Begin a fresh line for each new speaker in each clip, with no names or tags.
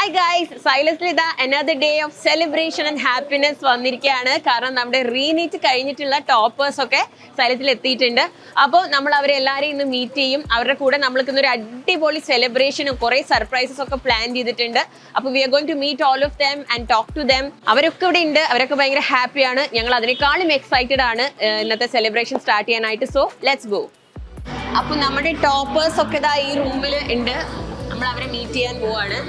Hi guys, Xylem another day of celebration and happiness വന്നിരിക്കുകയാണ്. കാരണം നമ്മുടെ റീനീറ്റ് കഴിഞ്ഞിട്ടുള്ള ടോപ്പേഴ്സ് ഒക്കെ സൈലത്തിൽ എത്തിയിട്ടുണ്ട്. അപ്പോൾ നമ്മൾ അവരെ എല്ലാവരെയും ഇന്ന് മീറ്റ് ചെയ്യും. അവരുടെ കൂടെ നമ്മൾക്ക് ഇന്നൊരു അടിപൊളി സെലിബ്രേഷനും കുറേ സർപ്രൈസസ് ഒക്കെ പ്ലാൻ ചെയ്തിട്ടുണ്ട്. അപ്പോൾ we are going to meet all of them and talk to them. അവരൊക്കെ ഇവിടെ ഉണ്ട്, അവരൊക്കെ ഭയങ്കര ഹാപ്പിയാണ്. ഞങ്ങൾ അതിനേക്കാളും എക്സൈറ്റഡ് ആണ് ഇന്നത്തെ സെലിബ്രേഷൻ സ്റ്റാർട്ട് ചെയ്യാനായിട്ട്. So let's go. അപ്പോൾ നമ്മുടെ ടോപ്പേഴ്സ് ഒക്കെ ഇതാ ഈ റൂമിൽ ഉണ്ട്. നമ്മൾ അവരെ മീറ്റ് ചെയ്യാൻ പോവാണ്.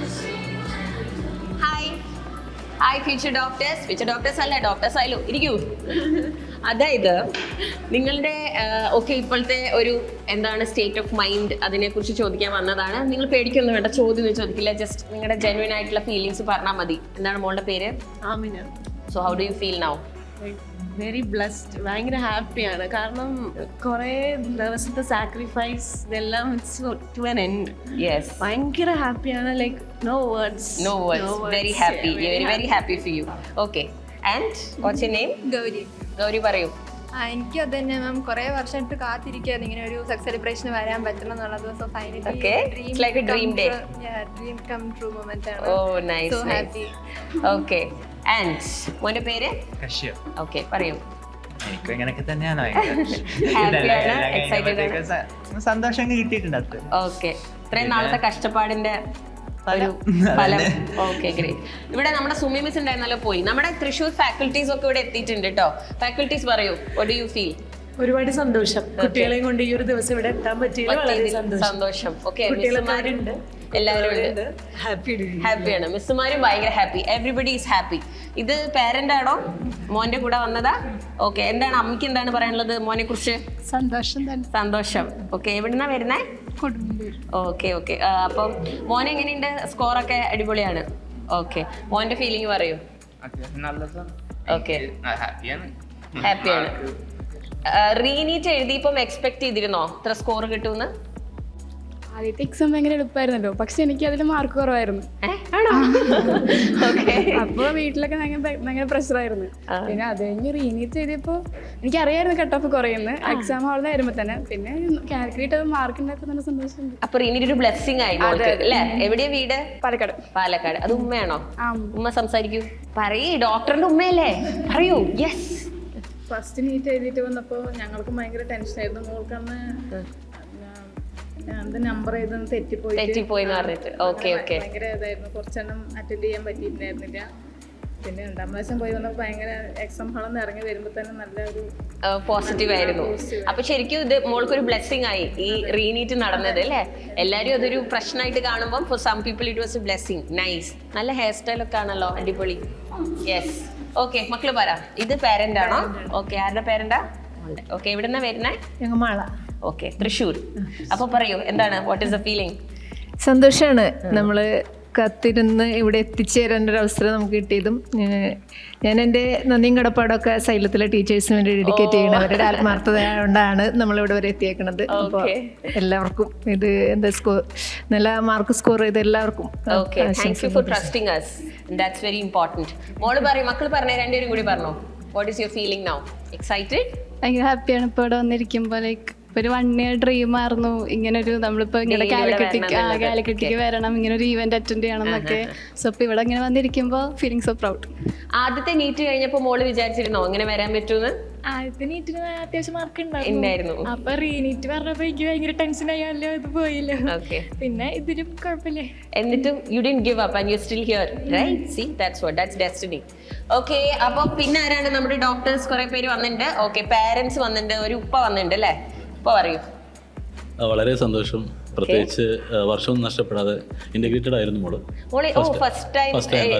ഹായ് ഫ്യൂച്ചർ ഡോക്ടേഴ്സ് അല്ല, ഡോക്ടേഴ്സ് ആയാലും ഇരിക്കൂ. അതായത് നിങ്ങളുടെ ഒക്കെ ഇപ്പോഴത്തെ ഒരു എന്താണ് സ്റ്റേറ്റ് ഓഫ് മൈൻഡ്, അതിനെക്കുറിച്ച് ചോദിക്കാൻ വന്നതാണ്. നിങ്ങൾ പേടിക്കൊന്നും വേണ്ട, ചോദ്യം ചോദിക്കില്ല. ജസ്റ്റ് നിങ്ങളുടെ ജെന്യുവൻ ആയിട്ടുള്ള ഫീലിങ്സ് പറഞ്ഞാൽ മതി. എന്താണ് മോളുടെ പേര്?
Amina.
So how do you feel now?
Very blessed, ഭയങ്കര ഹാപ്പിയാണ്. കാരണം കുറേ ദിവസത്തെ സാക്രിഫൈസ് ഇതെല്ലാം ടു ആൻ എൻഡ്.
യെസ്,
ഭയങ്കര ഹാപ്പിയാണ്. Like no words.
Very happy, very happy for you. Okay, and what's your name? Gauri പറയൂ.
എനിക്കും അത് തന്നെ മാം, കുറെ വർഷമായിട്ട് കാത്തിരിക്കുകയായിരുന്നു ഇങ്ങനെ ഒരു സെലിബ്രേഷൻ വരാൻ പറ്റണം എന്നുള്ളത്. So finally dream come true moment ആണ്.
Oh nice, so happy. Okay, and മോന്റെ പേര്?
കശ്യപ്.
ഓക്കെ, പറയൂ.
എനിക്കും ഇങ്ങനെയൊക്കെ തന്നെയാണ്. സന്തോഷം കിട്ടിയിട്ടുണ്ട് അത്.
ഓക്കെ, ഇത്രയും നാളത്തെ കഷ്ടപ്പാടിന്റെ ഒരു ഫലം. Okay, great. ഇവിടെ നമ്മുടെ സുമി മിസ് ഉണ്ടായിരുന്നല്ലോ, പോയി. നമ്മുടെ തൃശ്ശൂർ ഫാക്കൽറ്റീസ് ഒക്കെ ഇവിടെ എത്തിയിട്ടുണ്ട് കേട്ടോ. ഫാക്കൽറ്റീസ് പറയൂ, വാട്ട് ഡു യു ഫീൽ?
ഒരുപാട് സന്തോഷം, കുട്ടികളെയും കൊണ്ട് ഈ ഒരു ദിവസം ഇവിടെ എത്താൻ പറ്റിയത് വളരെ
സന്തോഷം. ഓക്കെ, മിസ്സുമാരുണ്ട്, എല്ലാവരും ഉണ്ട്, ഹാപ്പിയാണ്. മിസ്സുമാരും ഭയങ്കര ഹാപ്പി, എവറിബഡി ഈസ് ഹാപ്പി. ഇത് പാരന്റ് ആണോ? മോന്റെ കൂടെ വന്നതാ? ഓക്കെ, എന്താണ് അമ്മയ്ക്ക് എന്താണ് പറയാനുള്ളത് മോനെ കുറിച്ച്? സന്തോഷം. ഓക്കെ, എവിടുന്നാ വരുന്നേ? Okay okay. അപ്പം മോനെ എങ്ങനെയുണ്ട്? സ്കോറൊക്കെ അടിപൊളിയാണ്. ഓക്കെ, മോന്റെ ഫീലിംഗ് പറയൂ. ഓക്കെ, ഹാപ്പിയാണ്. റീനീറ്റ് എഴുതിയപ്പം എക്സ്പെക്ട് ചെയ്തിരുന്നോ ഇത്ര സ്കോർ കിട്ടുമെന്ന്?
ആദ്യത്തെ എക്സാം ഭയങ്കര എളുപ്പമായിരുന്നല്ലോ, പക്ഷെ എനിക്ക് അതിൽ മാർക്ക് കുറവായിരുന്നു. അപ്പൊ വീട്ടിലൊക്കെ ഭയങ്കര പ്രഷറായിരുന്നു. പിന്നെ അത് കഴിഞ്ഞ് റീനീറ്റ് ചെയ്തപ്പോ എനിക്കറിയായിരുന്നു കട്ട് ഓഫ് കുറയുന്നു എക്സാം ഹാളിൽ വരുമ്പോ തന്നെ. പിന്നെ കാൽക്കുലേറ്റ് ചെയ്ത് മാർക്ക് ഉണ്ടാക്കുന്ന സന്തോഷമുണ്ട്.
അപ്പൊ റീനീറ്റ് ഒരു ബ്ലെസ്സിങ് ആയി അല്ലേ? എവിടെയാ വീട്? പാലക്കാട്. അത് ഉമ്മയാണോ? ഉമ്മ സംസാരിക്കൂ, പറയൂ. ഡോക്ടറിന്റെ ഉമ്മയല്ലേ, പറയൂ. യെസ്.
ഫസ്റ്റ് നീറ്റ് എഴുതിയിട്ട് വന്നപ്പോൾ ഞങ്ങൾക്ക് ഭയങ്കര ടെൻഷനായിരുന്നു. മോൾക്കന്ന് നമ്പർ എഴുതുന്നത് തെറ്റിപ്പോയി
പറഞ്ഞിട്ട്. ഓക്കെ ഓക്കെ,
ഭയങ്കര ഇതായിരുന്നു. കുറച്ചെണ്ണം അറ്റൻഡ് ചെയ്യാൻ പറ്റിയിട്ടുണ്ടായിരുന്നില്ല. പിന്നെ രണ്ടാം പ്രാവശ്യം പോയി വന്നപ്പോൾ ഭയങ്കര എക്സാം ഹാളിൽ നിന്ന് ഇറങ്ങി വരുമ്പോൾ തന്നെ നല്ലൊരു
പോസിറ്റീവ് ആയിരുന്നു. അപ്പൊ ശരിക്കും ഇത് മോൾക്കൊരു ബ്ലെസ്സിങ് ആയി ഈ റീനീറ്റ് നടന്നത് അല്ലേ? എല്ലാരും അതൊരു പ്രശ്നമായിട്ട് കാണുമ്പോൾ for some people it was a blessing. Nice. നല്ല ഹെയർ സ്റ്റൈൽ ഒക്കെ ആണല്ലോ, അടിപൊളി. യെസ്. ഓക്കെ, മക്കള് പറ, ഇത് പാരന്റ് ആണോ? ഓക്കെ, ആരുടെ പാരന്റാ? ഓക്കെ, എവിടെന്നാ വരുന്നേ?
ഞങ്ങമാള.
ഓക്കെ, തൃശ്ശൂർ. അപ്പൊ പറയൂ, എന്താണ്, വാട്ട് ഈസ് ദ ഫീലിംഗ്?
സന്തോഷമാണ്. നമ്മൾ കത്തിരുന്ന് ഇവിടെ എത്തിച്ചേരേണ്ട ഒരു അവസരം നമുക്ക് കിട്ടിയതും. ഞാൻ എൻ്റെ നന്ദിയും കടപ്പാടൊക്കെ സൈലത്തിലെ ടീച്ചേഴ്സിന് വേണ്ടി ഡെഡിക്കേറ്റ് ചെയ്യണം. അവരുടെ ആത്മാർത്ഥത കൊണ്ടാണ് നമ്മളിവിടെ വരെ എത്തിയേക്കുന്നത്. അപ്പോൾ എല്ലാവർക്കും ഇത് എന്താ നല്ല മാർക്ക് സ്കോർ ചെയ്ത് എല്ലാവർക്കും
thank you for trusting us. That's very important. മോള് പറയും, മക്കൾ പറഞ്ഞേ, രണ്ടുപേരും കൂടി പറഞ്ഞോ. What is your feeling now? Excited?
ഭയങ്കര ഹാപ്പിയാണ് ഇപ്പോൾ ഇവിടെ വന്നിരിക്കുമ്പോൾ. ലൈക്ക് ഒരു 1 year ഡ്രീം ആയിരുന്നു ഇങ്ങനൊരു, നമ്മളിപ്പോ ഇങ്ങനെ കാലിക്കറ്റിക്ക് വരണം, ഇങ്ങനെ ഒരു ഈവന്റ് അറ്റൻഡ് ചെയ്യണം എന്നൊക്കെ. സോ ഇപ്പൊ ഇവിടെ ഇങ്ങനെ വന്നിരിക്കുമ്പോൾ ഫീലിംഗ് സോ പ്രൗഡ്.
ആദ്യത്തെ നീറ്റ് കഴിഞ്ഞപ്പോ മോള് വിചാരിച്ചിരുന്നോ ഇങ്ങനെ വരാൻ പറ്റൂന്ന്?
ആദ്യത്തെ നീറ്റിന് അത്യാവശ്യം മാർക്ക് ഉണ്ടായിരുന്നു. അപ്പൊ റീനീറ്റ് പറഞ്ഞപ്പോ എനിക്ക് ഭയങ്കര ടെൻഷൻ ആയല്ലോ, ഇത് പോയില്ലോ. പിന്നെ ഇതിലും കുഴപ്പമില്ല.
എന്നിട്ടും you didn't give up and you're still here, right? See, that's destiny. Okay, അപ്പൊ പിന്നെ ആരാണ്? നമ്മുടെ ഡോക്ടേഴ്സ് കുറെ പേര് വന്നിട്ടുണ്ട്. ഓക്കെ, പാരന്റ്സ് വന്നിട്ടുണ്ട്, ഒരു ഉപ്പ വന്നിട്ടുണ്ട് അല്ലേ? ഉപ്പ പറയൂ.
വളരെ സന്തോഷം. പ്രത്യേകിച്ച് വർഷം നഷ്ടപ്പെടാതെ ഇന്റഗ്രേറ്റഡ് ആയിരുന്നു മോള്.
ഫസ്റ്റ് ടൈം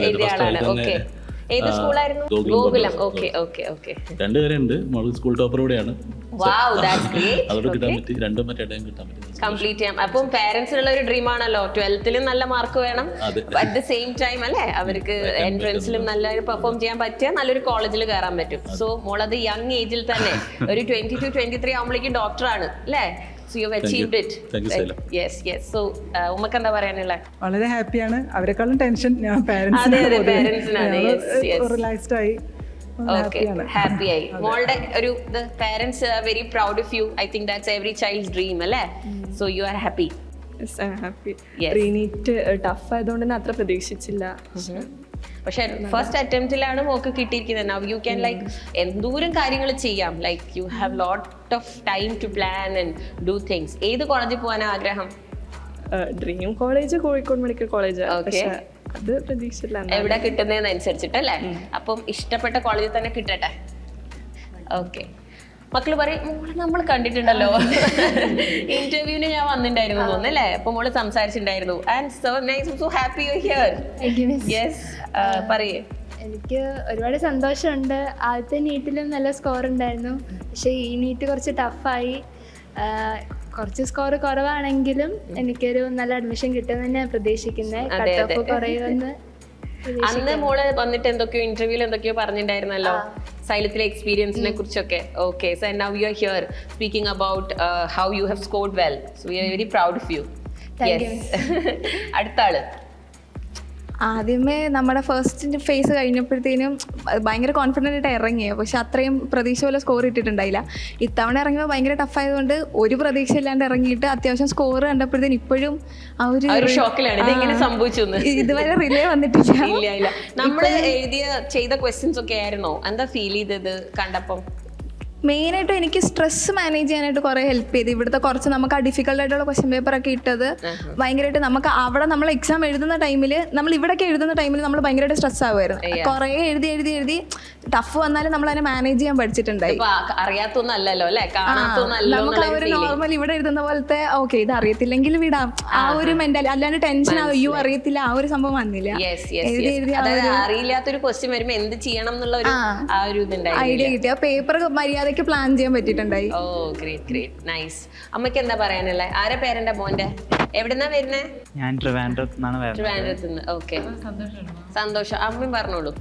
എഴുതിയ ആളാണ്. ഓക്കെ, ഏത് സ്കൂളായിരുന്നു? ഗോകുലം. Okay okay okay.
രണ്ടുപേരുണ്ട്. മോള് സ്കൂൾ ടോപ്പർ കൂടെയാണ്.
Wow, that's great.
അതോട് കിട്ടാൻ പറ്റി, രണ്ടും മറ്റേ ടൈം കിട്ടാൻ പറ്റി,
കംപ്ലീറ്റ് ചെയ്യാം. അപ്പം പാരന്റ്സിനുള്ള ഒരു ഡ്രീം ആണല്ലോ 12th നല്ല മാർക്ക് വേണം, അറ്റ് ദ സെയിം ടൈം അല്ലേ അവർക്ക് എൻട്രൻസിലും നല്ലൊരു പെർഫോം ചെയ്യാൻ പറ്റിയ നല്ലൊരു കോളേജിൽ കയറാൻ പറ്റും. സോ മോളത് യങ് ഏജിൽ തന്നെ ഒരു 22-23 ആവുമ്പോഴേക്കും ഡോക്ടറാണ് അല്ലേ? So you've achieved it. Yes, yes. So ഉമ്മക്ക് എന്താ പറയാനുള്ള?
വളരെ ഹാപ്പിയാണ്. അവരെക്കാളും ടെൻഷൻ ഞാൻ
പാരന്റ്സിനാണ്.
റിലാക്സ്ഡ് ആയി,
ഹാപ്പി ആയി. മോളുടെ ഒരു parents very proud of you. I think that's every child's dream അല്ലേ? So you are happy.
Happy.
Yes.
റീനീറ്റ് ടഫ് ആയതുകൊണ്ട് തന്നെ അത്ര പ്രതീക്ഷിച്ചില്ല.
പക്ഷെ ഫസ്റ്റ് അറ്റംപ്റ്റിലാണ് മോക്ക് കിട്ടിയിരിക്കുന്നത്. നൗ യു ക്യാൻ ലൈക്ക് എന്തോരം കാര്യങ്ങൾ ചെയ്യാം. Like you have lot of time to plan and do things. ഏത് കോളേജിൽ പോകാനാണ് ആഗ്രഹം?
Dream college Kozhikode medical college. പക്ഷെ അത് പ്രതീക്ഷിച്ചില്ല.
എവിടെ കിട്ടുന്നതെന്ന് അനുസരിച്ചിട്ടല്ലേ. അപ്പം ഇഷ്ടപ്പെട്ട കോളേജിൽ തന്നെ കിട്ടട്ടെ. ഓക്കെ, മക്കള് പറയും മോളെ നമ്മൾ കണ്ടിട്ടുണ്ടല്ലോ, ഇന്റർവ്യൂവിന് ഞാൻ വന്നിട്ടുണ്ടായിരുന്നു തോന്നുന്നല്ലേ. അപ്പൊ മോള് സംസാരിച്ചിട്ടുണ്ടായിരുന്നു. And so nice, so happy you here. Yes, പറയേ.
എനിക്ക് ഒരുപാട് സന്തോഷമുണ്ട്. ആദ്യത്തെ നീറ്റിലും നല്ല സ്കോർ ഉണ്ടായിരുന്നു. പക്ഷേ ഈ നീറ്റ് കുറച്ച് ടഫായി. കുറച്ച് സ്കോർ കുറവാണെങ്കിലും എനിക്കൊരു നല്ല അഡ്മിഷൻ കിട്ടുമെന്ന് തന്നെയാണ് പ്രതീക്ഷിക്കുന്നത്. കട്ട് ഓഫ് കുറയുമെന്ന്.
അന്ന് മോള് വന്നിട്ട് എന്തൊക്കെയോ ഇന്റർവ്യൂവിൽ എന്തൊക്കെയോ പറഞ്ഞിട്ടുണ്ടായിരുന്നല്ലോ സൈലത്തിലെ എക്സ്പീരിയൻസിനെ കുറിച്ചൊക്കെ. Okay, so now you are here speaking about how you have scored well. So we are very proud of you. അടുത്ത ആള്.
ആദ്യമേ നമ്മുടെ ഫസ്റ്റ് ഫേസ് കഴിഞ്ഞപ്പോഴത്തേനും ഭയങ്കര കോൺഫിഡൻ്റ് ആയിട്ട് ഇറങ്ങിയത്. പക്ഷെ അത്രയും പ്രതീക്ഷ പോലെ സ്കോർ ഇട്ടിട്ടുണ്ടായില്ല. ഇത്തവണ ഇറങ്ങിയപ്പോൾ ഭയങ്കര ടഫായതുകൊണ്ട് ഒരു പ്രതീക്ഷ ഇല്ലാണ്ട് ഇറങ്ങിയിട്ട് അത്യാവശ്യം സ്കോർ കണ്ടപ്പോഴത്തേനും ഇപ്പോഴും ആ ഒരു
ഷോക്കിലാണ് ഇതെങ്ങനെ സംഭവിച്ചു.
ഇതുവരെ റിലേ വന്നിട്ടില്ല.
ഇല്ല, നമ്മൾ ചെയ്ത ക്വസ്റ്റ്യൻസ് ഒക്കെ ആയിരുന്നോ? എന്താ ഫീൽ ചെയ്തത് കണ്ടപ്പം?
മെയിനായിട്ടും എനിക്ക് സ്ട്രെസ് മാനേജ് ചെയ്യാനായിട്ട് കുറേ ഹെൽപ്പ് ചെയ്തു. ഇവിടുത്തെ കുറച്ച് നമുക്ക് ആ ഡിഫിക്കൽട്ട് ആയിട്ടുള്ള ക്വസ്റ്റ്യൻ പേപ്പറൊക്കെ ഇട്ടത് ഭയങ്കരമായിട്ട് നമുക്ക് അവിടെ നമ്മൾ എക്സാം എഴുതുന്ന ടൈമിൽ, നമ്മൾ ഇവിടെയൊക്കെ എഴുതുന്ന ടൈമിൽ നമ്മൾ ഭയങ്കരമായിട്ട് സ്ട്രെസ് ആവുമായിരുന്നു. കുറേ എഴുതി ടഫ് വന്നാലും നമ്മൾ അതിനെ മാനേജ് ചെയ്യാൻ പഠിച്ചിട്ടുണ്ടായി.
അറിയാത്തൊന്നല്ലോ അല്ലേ,
നമുക്ക് ആ ഒരു നോർമൽ ഇവിടെ എഴുതുന്ന പോലത്തെ ഓക്കെ ഇത് അറിയത്തില്ലെങ്കിൽ വിടാം ആ ഒരു മെന്റാലിറ്റി, അല്ലാണ്ട് ടെൻഷൻ അയ്യോ അറിയത്തില്ല ആ ഒരു സംഭവം വന്നില്ല.
അറിയില്ലാത്തൊരു ക്വസ്റ്റ്യൻ വരുമ്പോ എന്ത് ചെയ്യണം എന്നുള്ള ഒരു
ഐഡിയ കിട്ടി. ആ പേപ്പർ മര്യാദ പ്ലാൻ ചെയ്യാൻ പറ്റിയിട്ടുണ്ടായി.
ഓ ഗ്രേറ്റ് ഗ്രേറ്റ് നൈസ്. അമ്മയ്ക്ക് എന്താ പറയാനുള്ളത്? ആരെ പേരെന്റെ മോന്റെ? എവിടെന്നാ വരുന്നേ?
ഞാൻ ട്രിവാൻഡ്രത്തുനിന്നാണ് വരുന്നത്.
ട്രിവാൻഡ്രത്തുനിന്ന്. ഓക്കെ, സന്തോഷം. അമ്മയും പറഞ്ഞോളൂ.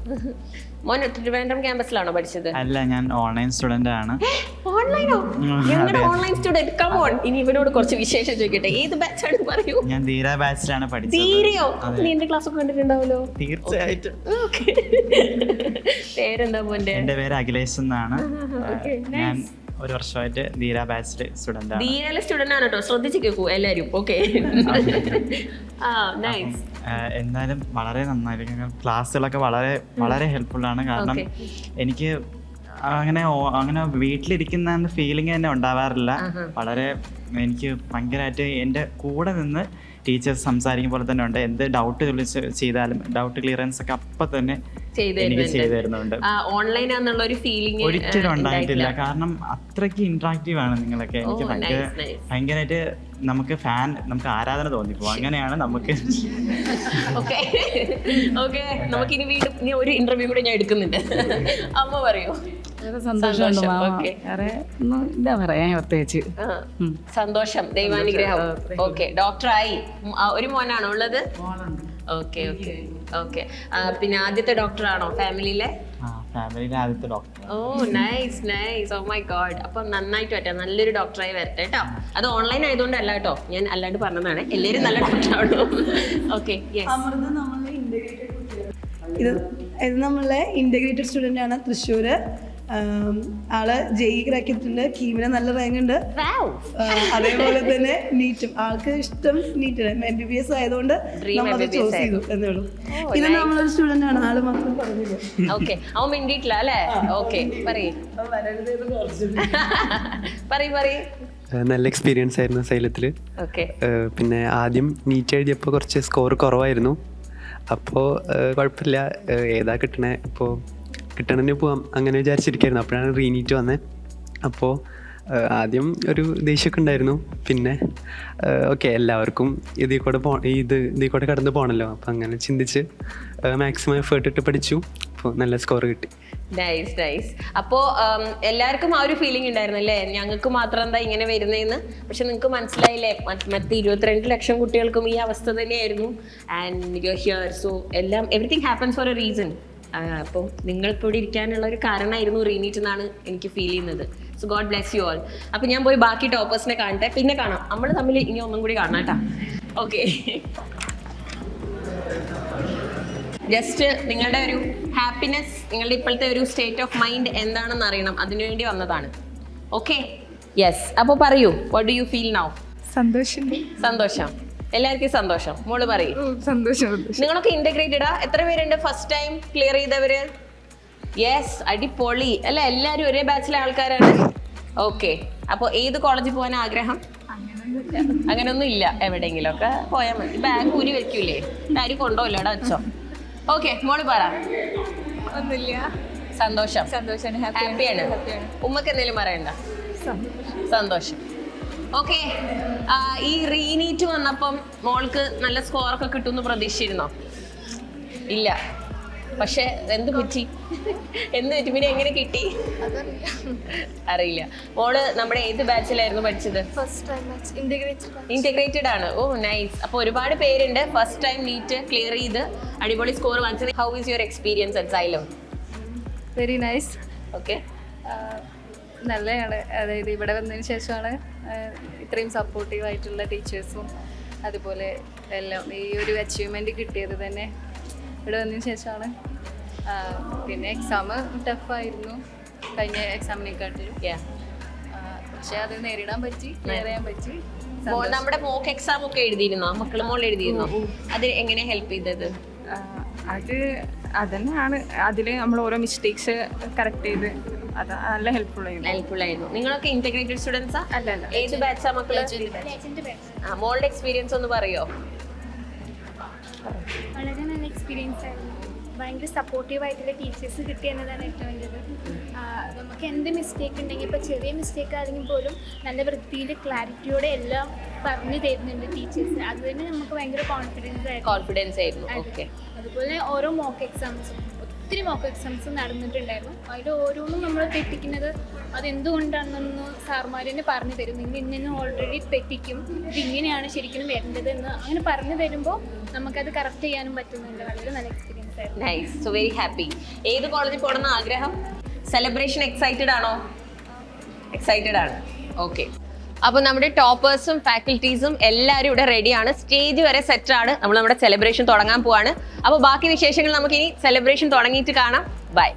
മോൻ ട്രിവാൻഡ്രം ക്യാമ്പസിലാണോ പഠിച്ചത്?
അല്ല, ഞാൻ ഓൺലൈൻ സ്റ്റുഡന്റ് ആണ്.
ഓൺലൈനോ? ഞങ്ങളുടെ ഓൺലൈൻ സ്റ്റുഡന്റ്. കം ഓൺ, ഇനി ഇവനോട് കുറച്ച് വിശേഷം ചോദിക്കട്ടെ. ഏത് ബാച്ചാണ് പറയൂ?
ഞാൻ ധീര ബാച്ചിലാണ് പഠിച്ചത്.
ധീരയോ? നീ എന്റെ ക്ലാസ് ഒക്കെ കണ്ടിട്ടുണ്ടാവല്ലോ.
തീർച്ചയായിട്ടും.
പേരെന്താ മോന്റെ?
എന്റെ പേര് അഖിലേഷ് എന്നാണ്. ഞാൻ ഒരു വർഷമായിട്ട് ധീര ബാച്ചിലെ സ്റ്റുഡന്റ് ആണ്.
ധീരയിലെ സ്റ്റുഡന്റ് ആണ് കേട്ടോ, ശ്രദ്ധിച്ച് കേൾക്കൂ എല്ലാരും. Okay, nice.
എന്നാലും വളരെ നന്നായിരിക്കും. ക്ലാസ്സുകളൊക്കെ വളരെ വളരെ ഹെൽപ്ഫുൾ ആണ്. കാരണം എനിക്ക് അങ്ങനെ വീട്ടിലിരിക്കുന്ന ഫീലിംഗ് തന്നെ ഉണ്ടാവാറില്ല. വളരെ എനിക്ക് ഭയങ്കരമായിട്ട് എൻ്റെ കൂടെ നിന്ന് ടീച്ചേഴ്സ് സംസാരിക്കും പോലെ തന്നെ ഉണ്ട്. എന്ത് ഡൗട്ട് ചെയ്താലും ഡൗട്ട് ക്ലിയറൻസ് ഒക്കെ അപ്പം തന്നെ എനിക്ക് ചെയ്തു തരുന്നുണ്ട്.
ഓൺലൈനാന്നുള്ള ഒരു ഫീലിംഗ്
ഒരിക്കലും ഉണ്ടായിട്ടില്ല. കാരണം അത്രയ്ക്ക് ഇന്ററാക്റ്റീവ് ആണ് നിങ്ങളൊക്കെ. എനിക്ക് ഭയങ്കരമായിട്ട് നമുക്ക് ആരാധന തോന്നിപ്പോ. അങ്ങനെയാണ് നമുക്ക്.
ഓക്കെ, നമുക്ക് ഇനി വീണ്ടും ഒരു ഇന്റർവ്യൂ കൂടെ ഞാൻ എടുക്കുന്നുണ്ട്. അമ്മ പറയൂ.
എന്താ പറയാ പ്രത്യേകിച്ച്
സന്തോഷം, ദൈവാനുഗ്രഹം. ഓക്കെ, ഡോക്ടറായി. ഒരു മോനാണോ ഉള്ളത്? Okay okay okay. പിന്നെ ആദ്യത്തെ ഡോക്ടറാണോ ഫാമിലിയിലെ?
ആദ്യത്തെ doctor.
Oh nice nice. Oh my god. അപ്പം നന്നായിട്ട് പറ്റാം, നല്ലൊരു ഡോക്ടറായി വരട്ടെ കേട്ടോ. അത് ഓൺലൈൻ ആയതുകൊണ്ടല്ല കേട്ടോ, ഞാൻ അല്ലാണ്ട് പറഞ്ഞതാണ്. എല്ലാവരും നല്ല ഡോക്ടറാണോ? ഓക്കെ.
ഇത് നമ്മളെ ഇന്റഗ്രേറ്റഡ് സ്റ്റുഡൻ്റ് ആണ്, തൃശ്ശൂർ. ആള് ജെഇ ക്രാക്കിയിട്ടുണ്ട്, കീമിന് നല്ല റാങ്ക് ഉണ്ട്. അതേപോലെ തന്നെ നീറ്റും ആൾക്ക് ഇഷ്ടം നീറ്റ് MBBS ആയതുകൊണ്ട് നമ്മളത് ചൂസ് ചെയ്തു എന്നേ ഉള്ളൂ. ഇത് നമ്മളൊരു സ്റ്റുഡൻ്റ് ആണ്, ആള് മാത്രം പറഞ്ഞില്ല.
ഓക്കെ, അവൻ മിണ്ടിയിട്ടില്ല അല്ലേ? ഓക്കെ, പറയൂ.
നല്ല എക്സ്പീരിയൻസ് ആയിരുന്നു സൈലത്തിൽ. പിന്നെ ആദ്യം നീറ്റ് എഴുതിയപ്പോൾ കുറച്ച് സ്കോർ കുറവായിരുന്നു. അപ്പോൾ കുഴപ്പമില്ല, ഏതാ കിട്ടണേ, ഇപ്പോൾ കിട്ടണതിന് പോവാം അങ്ങനെ വിചാരിച്ചിരിക്കായിരുന്നു. അപ്പോഴാണ് റീനീറ്റ് വന്നത്. അപ്പോൾ ആദ്യം ഒരു ദേഷ്യമൊക്കെ ഉണ്ടായിരുന്നു. പിന്നെ ഓക്കെ, എല്ലാവർക്കും ഇതിൽ കൂടെ കടന്ന് പോകണമല്ലോ. അപ്പം അങ്ങനെ ചിന്തിച്ച് മാക്സിമം എഫേർട്ട് ഇട്ട് പഠിച്ചു. അപ്പോൾ നല്ല സ്കോർ കിട്ടി.
Nice nice. അപ്പോൾ എല്ലാവർക്കും ആ ഒരു ഫീലിംഗ് ഉണ്ടായിരുന്നു അല്ലേ, ഞങ്ങൾക്ക് മാത്രം എന്താ ഇങ്ങനെ വരുന്നതെന്ന്. പക്ഷെ നിങ്ങൾക്ക് മനസ്സിലായില്ലേ, മറ്റ് 22 ലക്ഷം കുട്ടികൾക്കും ഈ അവസ്ഥ തന്നെയായിരുന്നു. And you are here. So everything happens four A reason. അപ്പോൾ നിങ്ങൾക്ക് ഇവിടെ ഇരിക്കാനുള്ള ഒരു കാരണമായിരുന്നു റീനീറ്റ് എന്നാണ് എനിക്ക് ഫീൽ ചെയ്യുന്നത്. So God bless you all. അപ്പോൾ ഞാൻ പോയി ബാക്കി ടോപ്പേഴ്സിനെ കാണട്ടെ, പിന്നെ കാണാം. നമ്മൾ തമ്മിൽ ഇനി ഒന്നും കൂടി കാണാം കേട്ടോ. ഓക്കെ, ജസ്റ്റ് നിങ്ങളുടെ ഒരു ഹാപ്പിനെസ്, നിങ്ങളുടെ ഇപ്പോഴത്തെ ഒരു സ്റ്റേറ്റ് ഓഫ് മൈൻഡ് എന്താണെന്ന് അറിയണം, അതിനുവേണ്ടി വന്നതാണ്. Okay, yes. അപ്പോൾ പറയൂ, what do you feel now? സന്തോഷം, എല്ലാവർക്കും സന്തോഷം. മോള് പറയും.
സന്തോഷം.
നിങ്ങളൊക്കെ ഇന്റഗ്രേറ്റഡാ? എത്ര പേരുണ്ട് ഫസ്റ്റ് ടൈം ക്ലിയർ ചെയ്തവര്? യെസ്, അടിപൊളി അല്ല, എല്ലാരും ഒരേ ബാച്ചിലെ ആൾക്കാരാണ്. ഓക്കെ, അപ്പോൾ ഏത് കോളേജിൽ പോകാൻ ആഗ്രഹം? അങ്ങനെയൊന്നും ഇല്ല, എവിടെയെങ്കിലും ഒക്കെ പോയാൽ മതി. ബാഗ് ഊരി വെക്കൂലേ? ആരും കൊണ്ടോല്ലോ, അവിടെ വെച്ചോ. ഓക്കെ, മോള് പറ.
ഒന്നുമില്ല.
സന്തോഷം,
സന്തോഷമാണ്,
ഹാപ്പിയാണ്. ഉമ്മക്ക് എന്തെങ്കിലും പറയണ്ട? സന്തോഷം. ഓക്കെ, ഈ റീനീറ്റ് വന്നപ്പം മോൾക്ക് നല്ല സ്കോറൊക്കെ കിട്ടുമെന്ന് പ്രതീക്ഷിച്ചിരുന്നോ? ഇല്ല. പക്ഷെ എന്ത് പറ്റി? പിന്നെ എങ്ങനെ കിട്ടി? അറിയില്ല. മോള് നമ്മുടെ ഏത് ബാച്ചിലായിരുന്നു പഠിച്ചത്? ഇന്റഗ്രേറ്റഡ് ആണ്. Oh nice. അപ്പോൾ ഒരുപാട് പേരുണ്ട് ഫസ്റ്റ് ടൈം നീറ്റ് ക്ലിയർ ചെയ്ത് അടിപൊളി സ്കോർ വാങ്ങിച്ചത്. How is your experience at Xylem?
Very nice.
Okay,
നല്ലതാണ്. അതായത് ഇവിടെ വന്നതിന് ശേഷമാണ് ഇത്രയും സപ്പോർട്ടീവ് ആയിട്ടുള്ള ടീച്ചേഴ്സും അതുപോലെ എല്ലാം ഈ ഒരു അച്ചീവ്മെൻറ്റ് കിട്ടിയത് തന്നെ ഇവിടെ വന്നതിന് ശേഷമാണ്. പിന്നെ എക്സാം ടഫായിരുന്നു കഴിഞ്ഞ എക്സാമിനെക്കാട്ടിലും. പക്ഷെ അത് നേരിടാൻ പറ്റി, ക്ലിയർ ചെയ്യാൻ പറ്റി.
നമ്മുടെ മോക്ക് എക്സാം ഒക്കെ എഴുതിയിരുന്നോ? മക്കള് മോൾ എഴുതിയിരുന്നോ? അത് എങ്ങനെ ഹെൽപ്പ് ചെയ്തത്?
അതന്നെയാണ്, അതിൽ നമ്മൾ ഓരോ മിസ്റ്റേക്സ് കറക്റ്റ് ചെയ്ത് അത് നല്ല ഹെൽപ്ഫുൾ
ആയിരുന്നു. നിങ്ങളൊക്കെ ഇന്റഗ്രേറ്റഡ് സ്റ്റുഡൻസാ?
അല്ല.
ഏത് ബാച്ചാ മക്കള്? മോളുടെ എക്സ്പീരിയൻസ് ഒന്ന് പറയോ?
വളരെ നല്ല എക്സ്പീരിയൻസ് ആയിരുന്നു. ഭയങ്കര സപ്പോർട്ടീവ് ആയിട്ടുള്ള ടീച്ചേഴ്സ് കിട്ടി എന്നതാണ് ഏറ്റവും വലുത്. നമുക്ക് എന്ത് മിസ്റ്റേക്ക് ഉണ്ടെങ്കിൽ ഇപ്പോൾ ചെറിയ മിസ്റ്റേക്ക് ആണെങ്കിൽ പോലും നല്ല വൃത്തിയിൽ ക്ലാരിറ്റിയോടെ എല്ലാം പറഞ്ഞു തരുന്നുണ്ട് ടീച്ചേഴ്സ്. അത് തന്നെ നമുക്ക് ഭയങ്കര കോൺഫിഡൻസ് ആയിരുന്നു.
ഓക്കെ,
അതുപോലെ ഓരോ മോക്ക് എക്സാംസും, ഒത്തിരി മോക്ക് എക്സാംസ് നടന്നിട്ടുണ്ടായിരുന്നു. അതിൽ ഓരോന്നും നമ്മൾ തെറ്റിക്കുന്നത് അതെന്തുകൊണ്ടാണെന്ന് സാർമാർ തന്നെ പറഞ്ഞു തരും. നിങ്ങൾ ഇന്നു ഓൾറെഡി തെറ്റിക്കും, ഇതിങ്ങനെയാണ് ശരിക്കും വരേണ്ടത് എന്ന് അങ്ങനെ പറഞ്ഞു തരുമ്പോൾ നമുക്കത് കറക്റ്റ് ചെയ്യാനും പറ്റുന്നുണ്ട്. വളരെ നല്ല എക്സ്പീരിയൻസ് ആയിരുന്നു.
Nice, so very happy. ഏത് കോളേജിൽ പോകണമെന്ന് ആഗ്രഹം? സെലിബ്രേഷൻ എക്സൈറ്റഡ് ആണോ? എക്സൈറ്റഡ് ആണ്. ഓക്കെ, അപ്പോൾ നമ്മുടെ ടോപ്പേഴ്സും ഫാക്കൽറ്റീസും എല്ലാവരും ഇവിടെ റെഡിയാണ്. സ്റ്റേജ് വരെ സെറ്റാണ്. നമ്മൾ നമ്മുടെ സെലിബ്രേഷൻ തുടങ്ങാൻ പോവാണ്. അപ്പോൾ ബാക്കി വിശേഷങ്ങൾ നമുക്കിനി സെലിബ്രേഷൻ തുടങ്ങിയിട്ട് കാണാം. ബൈ.